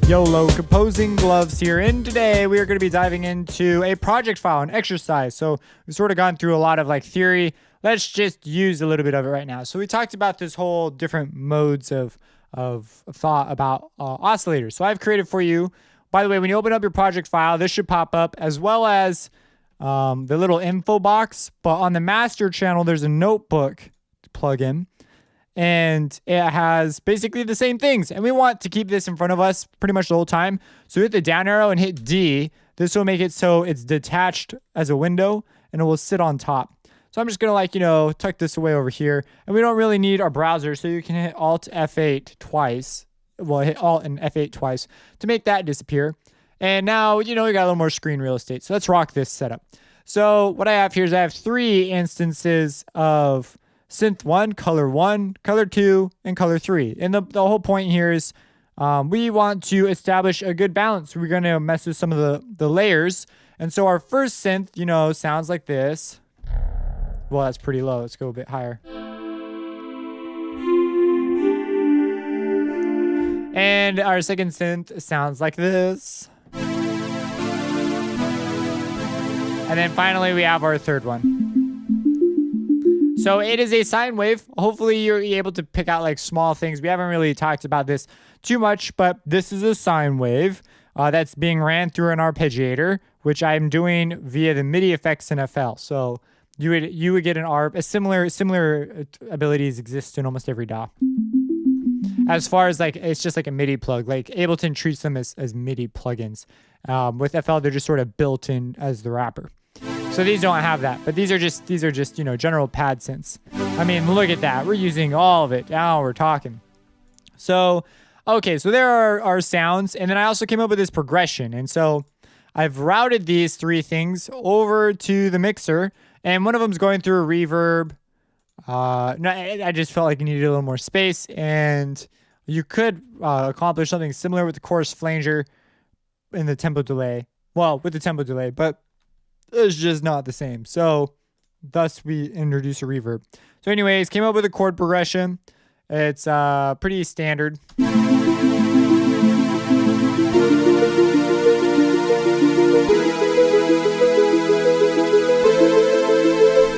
YOLO Composing Gloves here, and today we are going to be diving into a project file, an exercise. So we've sort of gone through a lot of like theory. Let's just use a little bit of it right now. So we talked about this whole different modes of thought about oscillators. So I've created for you, by the way, when you open up your project file, this should pop up as well as the little info box. But on the master channel, there's a notebook plugin. And it has basically the same things. And we want to keep this in front of us pretty much the whole time. So hit the down arrow and hit D. This will make it so it's detached as a window and it will sit on top. So I'm just going to tuck this away over here. And we don't really need our browser. So you can hit Alt F8 twice. Well, hit Alt and F8 twice to make that disappear. And now, we got a little more screen real estate. So let's rock this setup. So what I have here is I have 3 instances of Synth1, Color 1, Color 2, and Color 3. And the whole point here is we want to establish a good balance. We're going to mess with some of the layers. And so our first synth, sounds like this. Well, that's pretty low. Let's go a bit higher. And our second synth sounds like this. And then finally, we have our third one. So it is a sine wave. Hopefully you're able to pick out like small things. We haven't really talked about this too much, but this is a sine wave that's being ran through an arpeggiator, which I'm doing via the MIDI effects in FL. So you would get an ARP. Similar abilities exist in almost every DAW. As far as it's just like a MIDI plug. Like Ableton treats them as MIDI plugins. With FL, they're just sort of built in as the wrapper. So these don't have that, but these are just general pad synths. I mean, look at that. We're using all of it. Now we're talking. So, okay, so there are our sounds, and then I also came up with this progression. And so I've routed these 3 things over to the mixer, and one of them is going through a reverb. No, I just felt like you needed a little more space, and you could accomplish something similar with the chorus flanger in the tempo delay. Well, with the tempo delay, but it's just not the same. So thus we introduce a reverb. So anyways, came up with a chord progression. It's pretty standard.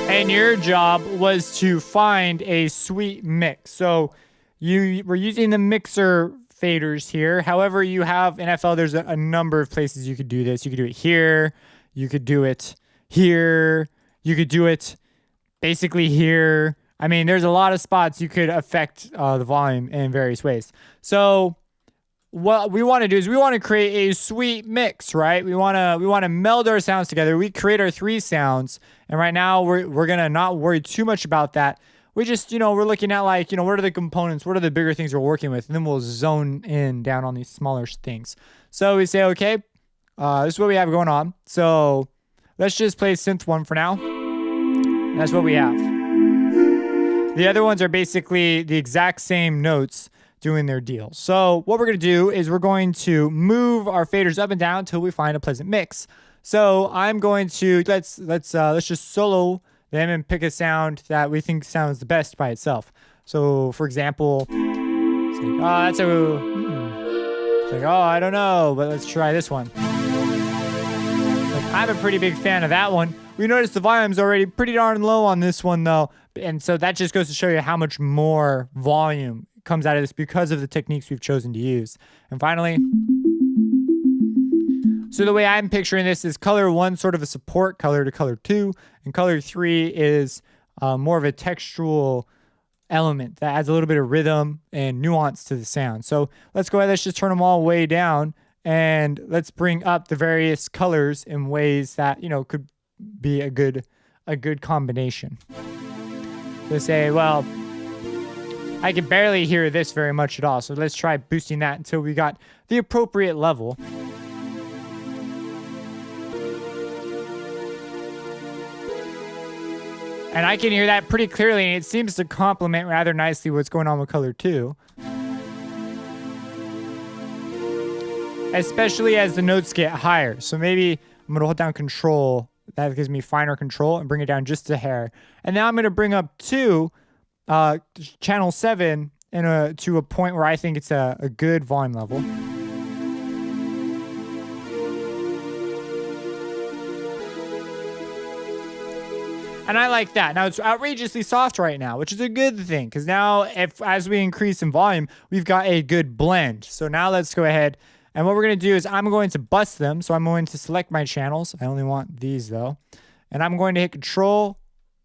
And your job was to find a sweet mix. So you were using the mixer faders here. However, you have in FL, there's a number of places you could do this. You could do it here. You could do it here. You could do it basically here. I mean, there's a lot of spots you could affect the volume in various ways. So what we want to do is we want to create a sweet mix, right? We want to meld our sounds together. We create our 3 sounds. And right now we're going to not worry too much about that. We just, we're looking at what are the components? What are the bigger things we're working with? And then we'll zone in down on these smaller things. So we say, okay, this is what we have going on. So let's just play Synth1 for now. That's what we have. The other ones are basically the exact same notes doing their deal. So what we're going to do is we're going to move our faders up and down until we find a pleasant mix. So I'm going to, let's just solo them and pick a sound that we think sounds the best by itself. So for example, it's like, that's it's like, I don't know, but let's try this one. I'm a pretty big fan of that one. We noticed the volume's already pretty darn low on this one though. And so that just goes to show you how much more volume comes out of this because of the techniques we've chosen to use. And finally, so the way I'm picturing this is color 1 sort of a support color to color 2, and color 3 is more of a textual element that adds a little bit of rhythm and nuance to the sound. So let's go ahead, let's just turn them all way down. And let's bring up the various colors in ways that, could be a good combination. So say, well, I can barely hear this very much at all. So let's try boosting that until we got the appropriate level. And I can hear that pretty clearly, and it seems to complement rather nicely what's going on with color 2. Especially as the notes get higher. So maybe I'm going to hold down control. That gives me finer control and bring it down just a hair. And now I'm going to bring up 2, channel 7 to a point where I think it's a good volume level. And I like that. Now it's outrageously soft right now, which is a good thing because now as we increase in volume, we've got a good blend. So now let's go ahead. And what we're going to do is I'm going to bust them. So I'm going to select my channels. I only want these though. And I'm going to hit Control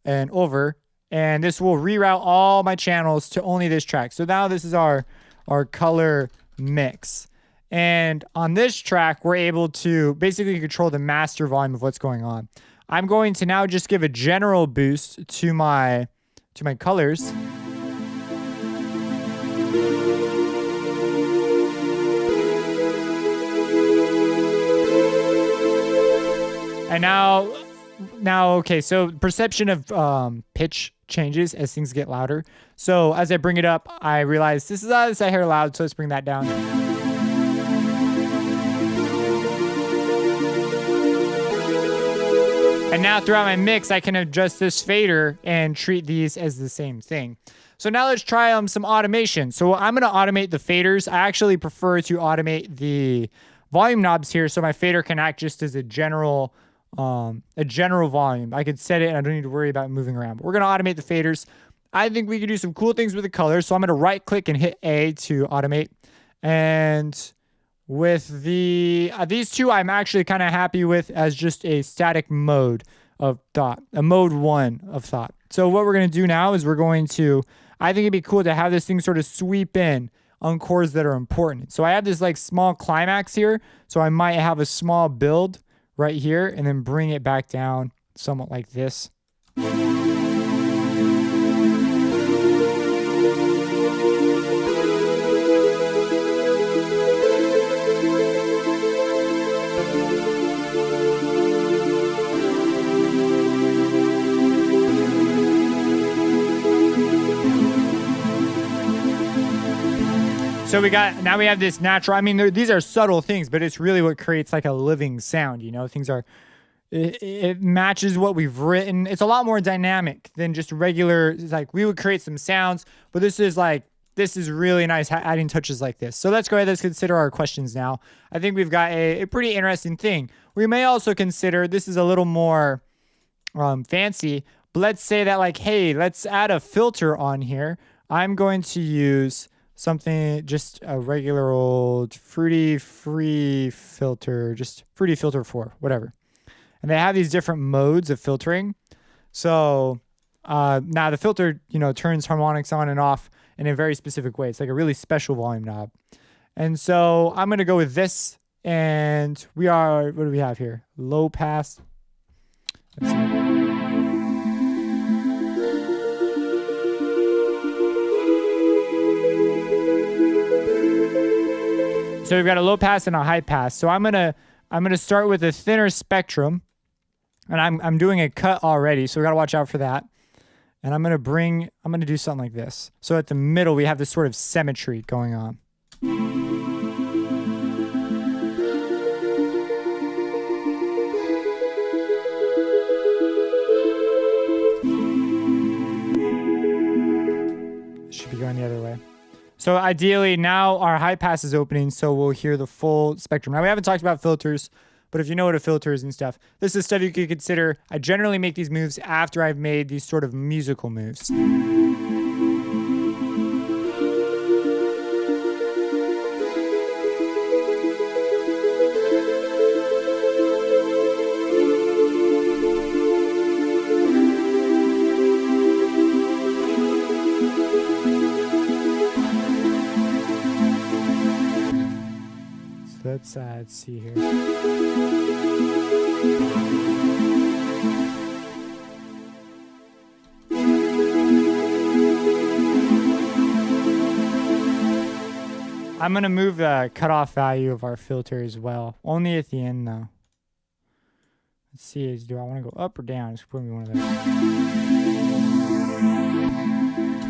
and over. And this will reroute all my channels to only this track. So now this is our color mix. And on this track, we're able to basically control the master volume of what's going on. I'm going to now just give a general boost to my colors. And now, okay, so perception of pitch changes as things get louder. So as I bring it up, I realize this is I hear loud, so let's bring that down. And now throughout my mix, I can adjust this fader and treat these as the same thing. So now let's try some automation. So I'm going to automate the faders. I actually prefer to automate the volume knobs here so my fader can act just as a general volume. I could set it and I don't need to worry about moving around. But we're going to automate the faders. I think we could do some cool things with the colors. So I'm going to right click and hit A to automate. And with these two, I'm actually kind of happy with as just a static mode of thought, a mode 1 of thought. So what we're going to do now is I think it'd be cool to have this thing sort of sweep in on chords that are important. So I have this like small climax here. So I might have a small build right here and then bring it back down somewhat like this. So now we have this natural, I mean, these are subtle things, but it's really what creates like a living sound, you know, it matches what we've written. It's a lot more dynamic than just regular, like we would create some sounds, but this is really nice adding touches like this. So let's go ahead, let's consider our questions now. I think we've got a pretty interesting thing. We may also consider, this is a little more fancy, but let's say that like, hey, let's add a filter on here. I'm going to use something, just a regular old Fruity Free filter, just Fruity Filter 4, whatever. And they have these different modes of filtering. So now the filter, you know, turns harmonics on and off in a very specific way. It's like a really special volume knob. And so I'm going to go with this. And what do we have here? Low pass. Let's see. So we've got a low pass and a high pass. So I'm gonna start with a thinner spectrum, and I'm doing a cut already, so we gotta watch out for that. And I'm gonna do something like this. So at the middle we have this sort of symmetry going on. It should be going the other way. So ideally now our high pass is opening, so we'll hear the full spectrum. Now we haven't talked about filters, but if you know what a filter is and stuff, this is stuff you could consider. I generally make these moves after I've made these sort of musical moves. Let's see here. I'm going to move the cutoff value of our filter as well. Only at the end, though. Let's see, do I want to go up or down? Just put me one of those.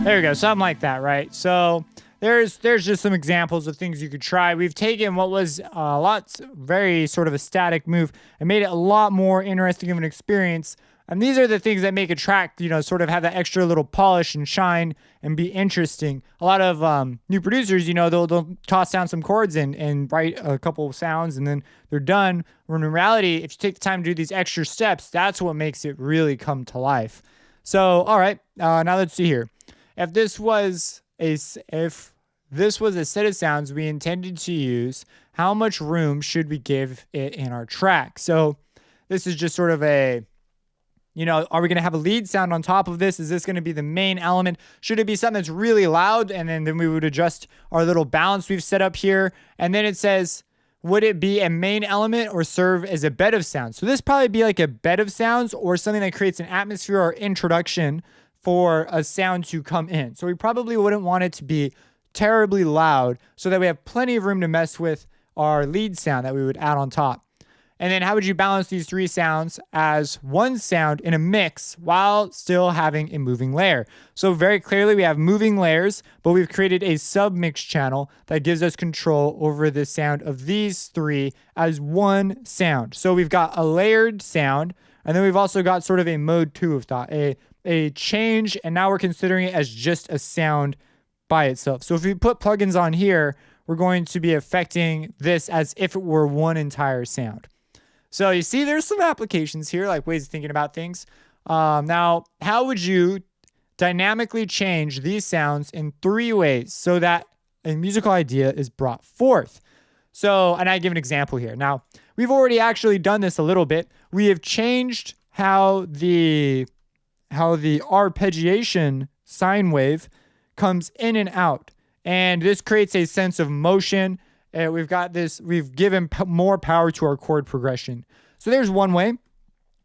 There we go, something like that, right? So there's just some examples of things you could try. We've taken what was very sort of a static move and made it a lot more interesting of an experience And these are the things that make a track, sort of have that extra little polish and shine and be interesting. A lot of new producers, they'll toss down some chords and write a couple of sounds and then they're done. When in reality, if you take the time to do these extra steps, that's what makes it really come to life. So, all right, now let's see here. If this was a set of sounds we intended to use, how much room should we give it in our track? So this is just sort of a, are we going to have a lead sound on top of this? Is this going to be the main element? Should it be something that's really loud? And then we would adjust our little balance we've set up here. And then it says, would it be a main element or serve as a bed of sounds? So this probably be like a bed of sounds or something that creates an atmosphere or introduction for a sound to come in. So we probably wouldn't want it to be terribly loud so that we have plenty of room to mess with our lead sound that we would add on top. And then how would you balance these three sounds as one sound in a mix while still having a moving layer? So very clearly we have moving layers, but we've created a sub-mix channel that gives us control over the sound of these three as one sound. So we've got a layered sound, and then we've also got sort of a mode 2 of thought, a change, and now we're considering it as just a sound by itself. So if we put plugins on here, we're going to be affecting this as if it were one entire sound. So you see there's some applications here, like ways of thinking about things. Now, how would you dynamically change these sounds in 3 ways so that a musical idea is brought forth? So, and I give an example here. Now, we've already actually done this a little bit. We have changed how the arpeggiation sine wave comes in and out. And this creates a sense of motion. We've given more power to our chord progression. So there's one way.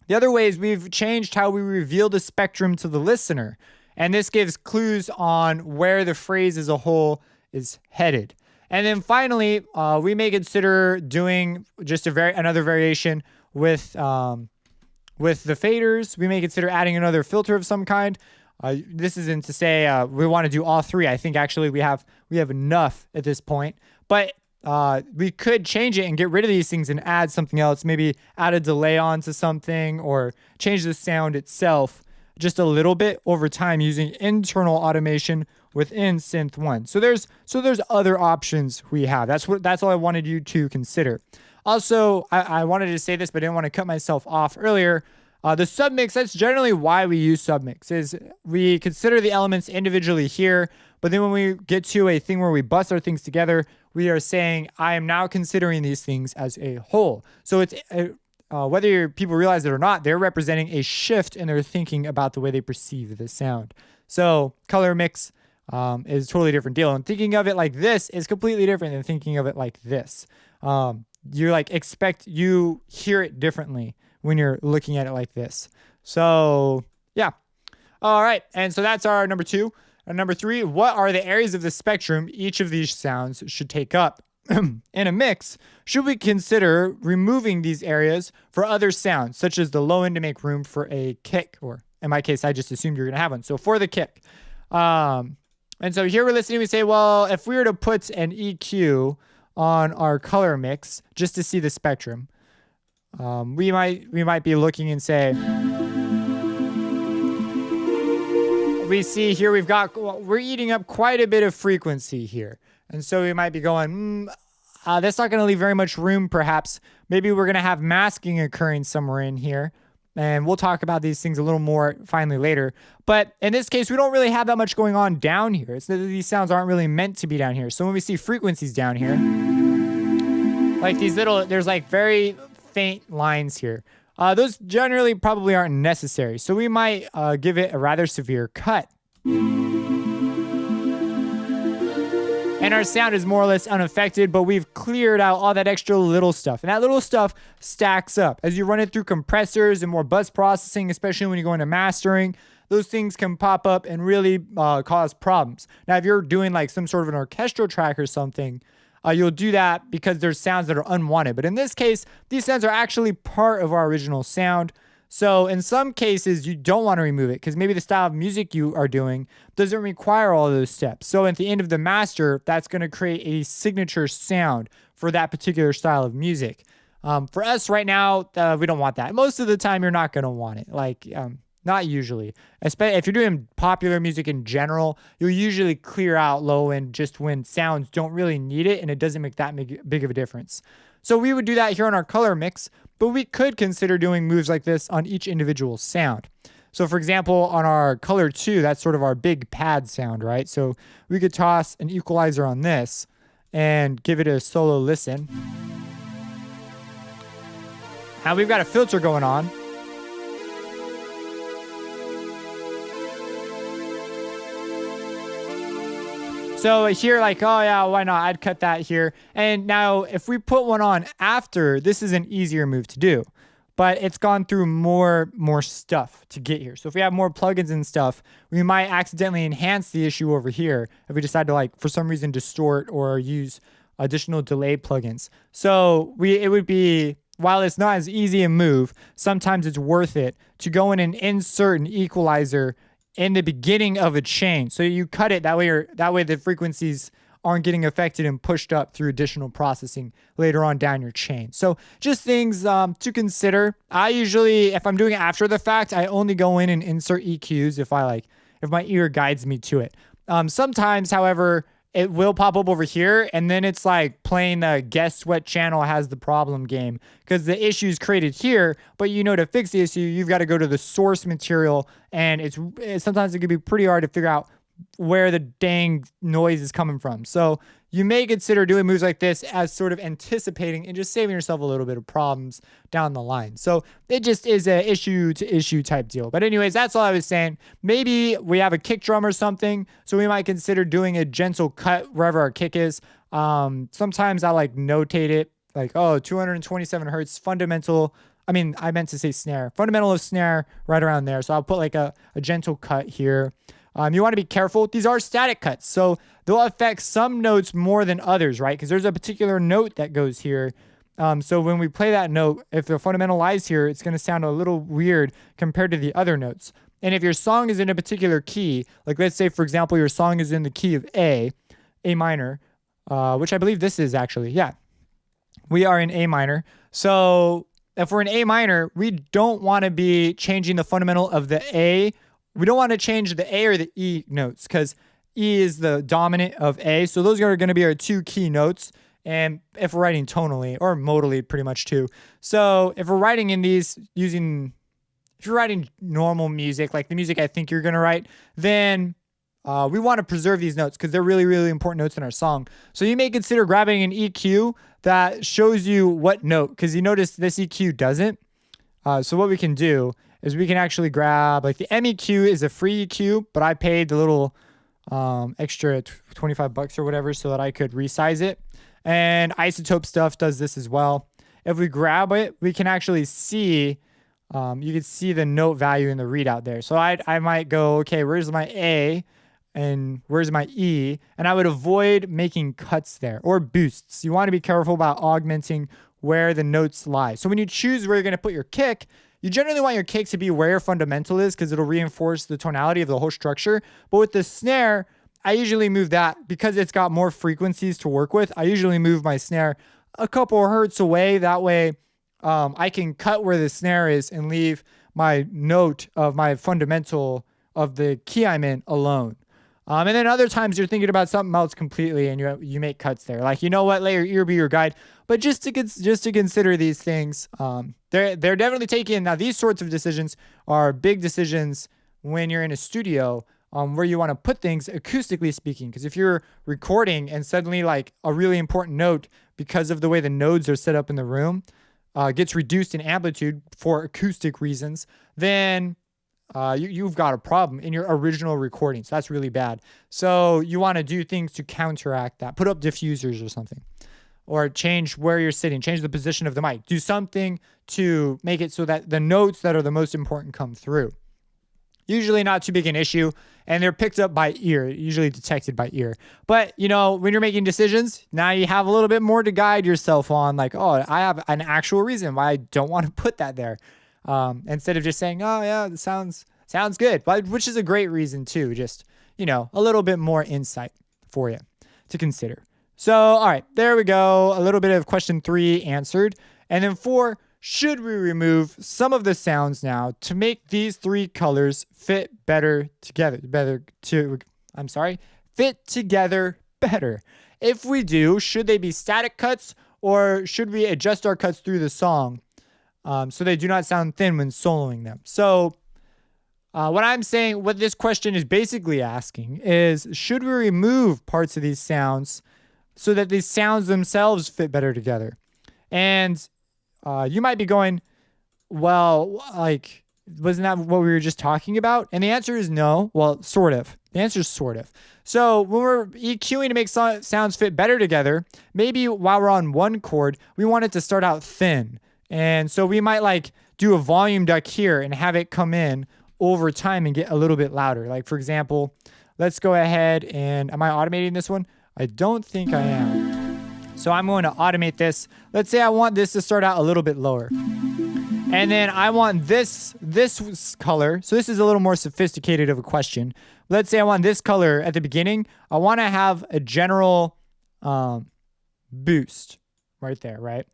The other way is we've changed how we reveal the spectrum to the listener. And this gives clues on where the phrase as a whole is headed. And then finally, we may consider doing just another variation with the faders. We may consider adding another filter of some kind. This isn't to say we want to do all 3. I think actually we have enough at this point. But we could change it and get rid of these things and add something else. Maybe add a delay onto something or change the sound itself just a little bit over time using internal automation within Synth1. So there's other options we have. That's all I wanted you to consider. Also, I wanted to say this, but I didn't want to cut myself off earlier. The submix, that's generally why we use submix, is we consider the elements individually here, but then when we get to a thing where we bust our things together, we are saying, I am now considering these things as a whole. So it's whether people realize it or not, they're representing a shift in their thinking about the way they perceive the sound. So color mix is a totally different deal. And thinking of it like this is completely different than thinking of it like this. You hear it differently when you're looking at it like this. So yeah. All right. And so that's our number 2. And number 3, what are the areas of the spectrum each of these sounds should take up? In a mix, should we consider removing these areas for other sounds, such as the low end to make room for a kick? Or in my case, I just assumed you're going to have one. So for the kick. And so here we're listening, we say, well, if we were to put an EQ on our color mix just to see the spectrum, we might be looking and say, we see here we're eating up quite a bit of frequency here. And so we might be going, that's not going to leave very much room, perhaps. Maybe we're going to have masking occurring somewhere in here. And we'll talk about these things a little more finally later. But in this case, we don't really have that much going on down here. These sounds aren't really meant to be down here. So when we see frequencies down here, like there's like very faint lines here. Those generally probably aren't necessary. So we might give it a rather severe cut. And our sound is more or less unaffected, but we've cleared out all that extra little stuff. And that little stuff stacks up. As you run it through compressors and more bus processing, especially when you go into mastering, those things can pop up and really cause problems. Now, if you're doing like some sort of an orchestral track or something, you'll do that because there's sounds that are unwanted. But in this case, these sounds are actually part of our original sound. So in some cases, you don't want to remove it because maybe the style of music you are doing doesn't require all those steps. So at the end of the master, that's going to create a signature sound for that particular style of music. For us right now, we don't want that. Most of the time, you're not going to want it. Like, not usually. Especially if you're doing popular music in general, you'll usually clear out low end just when sounds don't really need it and it doesn't make that big of a difference. So we would do that here on our color mix, but we could consider doing moves like this on each individual sound. So for example, on our color 2, that's sort of our big pad sound, right? So we could toss an equalizer on this and give it a solo listen. Now we've got a filter going on. So here, like, oh yeah, why not? I'd cut that here. And now if we put one on after, this is an easier move to do, but it's gone through more stuff to get here. So if we have more plugins and stuff, we might accidentally enhance the issue over here if we decide to, like, for some reason distort or use additional delay plugins. So it would be, while it's not as easy a move, sometimes it's worth it to go in and insert an equalizer in the beginning of a chain. So you cut it that way the frequencies aren't getting affected and pushed up through additional processing later on down your chain. So just things to consider. I usually, if I'm doing it after the fact, I only go in and insert EQs if my ear guides me to it. Sometimes, however, it will pop up over here, and then it's like playing the guess what channel has the problem game, because the issue is created here, but to fix the issue, you've got to go to the source material, and sometimes it can be pretty hard to figure out where the dang noise is coming from. So you may consider doing moves like this as sort of anticipating and just saving yourself a little bit of problems down the line. So it just is a issue to issue type deal. But anyways, that's all I was saying. Maybe we have a kick drum or something, so we might consider doing a gentle cut wherever our kick is. Sometimes I like notate it like, 227 hertz fundamental. I meant to say snare. Fundamental of snare right around there. So I'll put like a gentle cut here. You want to be careful. These are static cuts, so they'll affect some notes more than others, right? Because there's a particular note that goes here. So when we play that note, if the fundamental lies here, it's going to sound a little weird compared to the other notes. And if your song is in a particular key, like let's say, for example, your song is in the key of A minor, which I believe this is actually, yeah. We are in A minor. So if we're in A minor, we don't want to be changing the fundamental of the A. We don't want to change the A or the E notes because E is the dominant of A. So those are going to be our two key notes. And if we're writing tonally or modally pretty much too. So if we're writing in these if you're writing normal music, like the music I think you're going to write, then we want to preserve these notes because they're really, really important notes in our song. So you may consider grabbing an EQ that shows you what note, because you notice this EQ doesn't. So what we can do is we can actually grab, like the MEQ is a free EQ, but I paid the little extra $25 or whatever so that I could resize it. And Isotope Stuff does this as well. If we grab it, we can actually see, you can see the note value in the readout there. So I might go, okay, where's my A and where's my E? And I would avoid making cuts there or boosts. You want to be careful about augmenting where the notes lie. So when you choose where you're going to put your kick, you generally want your kick to be where your fundamental is because it'll reinforce the tonality of the whole structure. But with the snare, I usually move that because it's got more frequencies to work with. I usually move my snare a couple of hertz away. That way I can cut where the snare is and leave my note of my fundamental of the key I'm in alone. And then other times you're thinking about something else completely and you make cuts there. Like, you know what, let your ear be your guide. But just to consider these things, they're definitely taking, now these sorts of decisions are big decisions when you're in a studio where you want to put things acoustically speaking. Because if you're recording and suddenly like a really important note because of the way the nodes are set up in the room gets reduced in amplitude for acoustic reasons, then you've got a problem in your original recording. So that's really bad. So you want to do things to counteract that. Put up diffusers or something. Or change where you're sitting. Change the position of the mic. Do something to make it so that the notes that are the most important come through. Usually not too big an issue. And they're picked up by ear. Usually detected by ear. But, when you're making decisions, now you have a little bit more to guide yourself on. Like, I have an actual reason why I don't want to put that there. Instead of just saying, oh yeah, it sounds good, but which is a great reason too. Just, a little bit more insight for you to consider. So, all right, there we go. A little bit of question 3 answered. And then 4, should we remove some of the sounds now to make these 3 colors fit better together? Fit together better. If we do, should they be static cuts or should we adjust our cuts through the song so they do not sound thin when soloing them? So what this question is basically asking is, should we remove parts of these sounds so that these sounds themselves fit better together? And you might be going, well, like, wasn't that what we were just talking about? And the answer is no. Well, sort of. The answer is sort of. So when we're EQing to make sounds fit better together, maybe while we're on one chord, we want it to start out thin. And so we might like do a volume duck here and have it come in over time and get a little bit louder. Like, for example, let's go ahead and, am I automating this one? I don't think I am. So I'm going to automate this. Let's say I want this to start out a little bit lower. And then I want this color. So this is a little more sophisticated of a question. Let's say I want this color at the beginning. I want to have a general boost right there, right?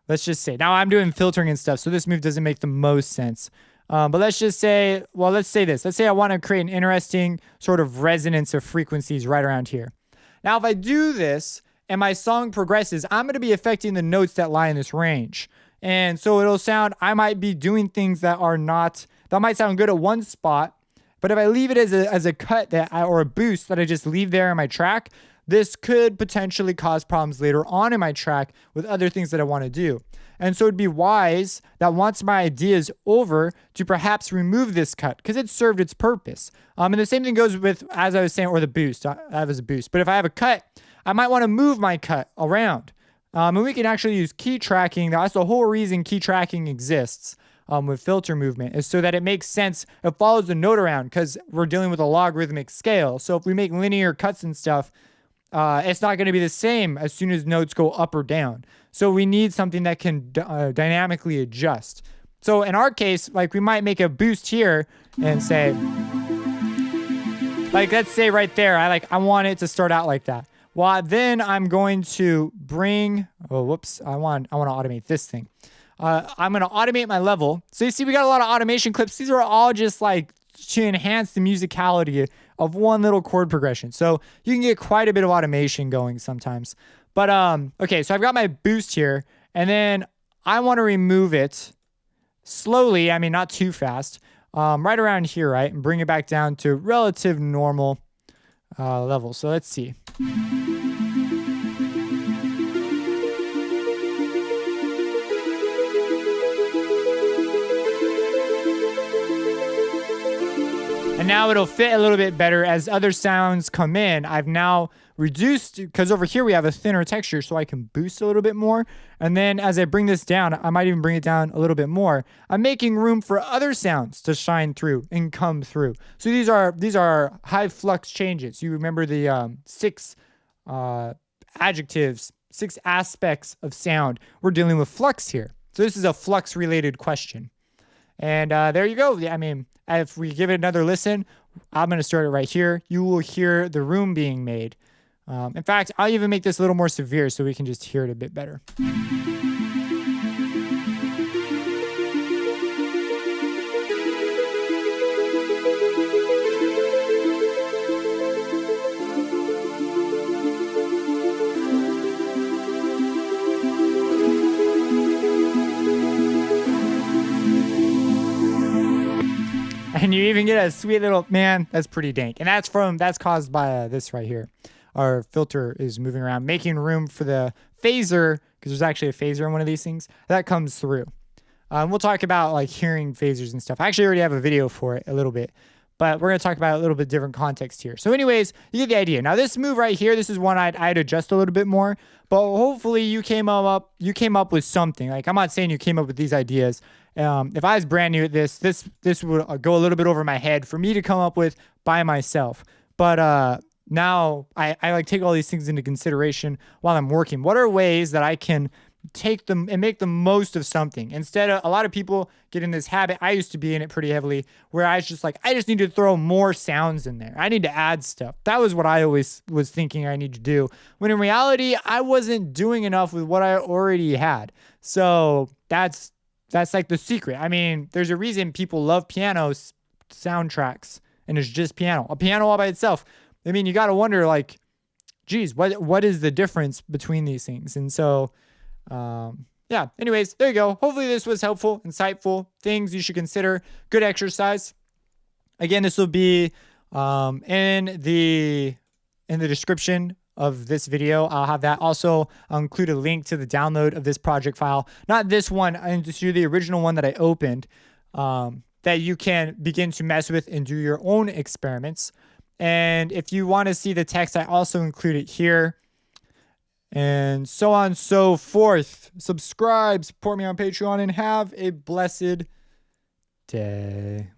Let's just say, now I'm doing filtering and stuff, so this move doesn't make the most sense. But let's just say, well, let's say this. Let's say I want to create an interesting sort of resonance of frequencies right around here. Now, if I do this and my song progresses, I'm going to be affecting the notes that lie in this range. And so it'll sound, I might be doing things that might sound good at one spot, but if I leave it as a cut or a boost that I just leave there in my track, this could potentially cause problems later on in my track with other things that I want to do. And so it'd be wise that once my idea is over to perhaps remove this cut because it served its purpose. And the same thing goes with, as I was saying, or the boost. That was a boost. But if I have a cut, I might want to move my cut around. And we can actually use key tracking. That's the whole reason key tracking exists with filter movement, is so that it makes sense. It follows the note around because we're dealing with a logarithmic scale. So if we make linear cuts and stuff, it's not going to be the same as soon as notes go up or down. So we need something that can dynamically adjust. So in our case, like, we might make a boost here and say, like, let's say right there, I want it to start out like that. Well, then I'm going to bring, I want to automate this thing. I'm going to automate my level. So you see, we got a lot of automation clips. These are all just like to enhance the musicality of one little chord progression. So you can get quite a bit of automation going sometimes. But, okay, so I've got my boost here, and then I want to remove it slowly. I mean, not too fast, right around here, right? And bring it back down to relative normal level. So let's see. And now it'll fit a little bit better as other sounds come in. I've now reduced, because over here we have a thinner texture, so I can boost a little bit more. And then as I bring this down, I might even bring it down a little bit more. I'm making room for other sounds to shine through and come through. So these are high flux changes. You remember the 6 adjectives, 6 aspects of sound. We're dealing with flux here. So this is a flux related question. And there you go. I mean, if we give it another listen, I'm going to start it right here. You will hear the room being made. In fact, I'll even make this a little more severe so we can just hear it a bit better. And you even get a sweet little, man, that's pretty dank. And that's caused by this right here. Our filter is moving around, making room for the phaser, because there's actually a phaser in one of these things, that comes through. We'll talk about like hearing phasers and stuff. I actually already have a video for it a little bit, but we're going to talk about a little bit different context here. So anyways, you get the idea. Now this move right here, this is one I'd adjust a little bit more, but hopefully you came up with something. Like, I'm not saying you came up with these ideas. If I was brand new at this would go a little bit over my head for me to come up with by myself. But now I like take all these things into consideration while I'm working. What are ways that I can take them and make the most of something. Instead of, a lot of people get in this habit, I used to be in it pretty heavily, where I was just like, I just need to throw more sounds in there. I need to add stuff. That was what I always was thinking I need to do, when in reality I wasn't doing enough with what I already had. So that's like the secret. I mean, there's a reason people love piano soundtracks, and it's just piano, a piano all by itself. I mean, you got to wonder, like, geez, what is the difference between these things? And so, yeah, anyways, there you go. Hopefully this was helpful, insightful, things you should consider, good exercise. Again, this will be in the description of this video. I'll have that. Also, I'll include a link to the download of this project file. Not this one, I just do the original one that I opened, that you can begin to mess with and do your own experiments. And if you want to see the text, I also include it here. And so on and so forth. Subscribe, support me on Patreon, and have a blessed day.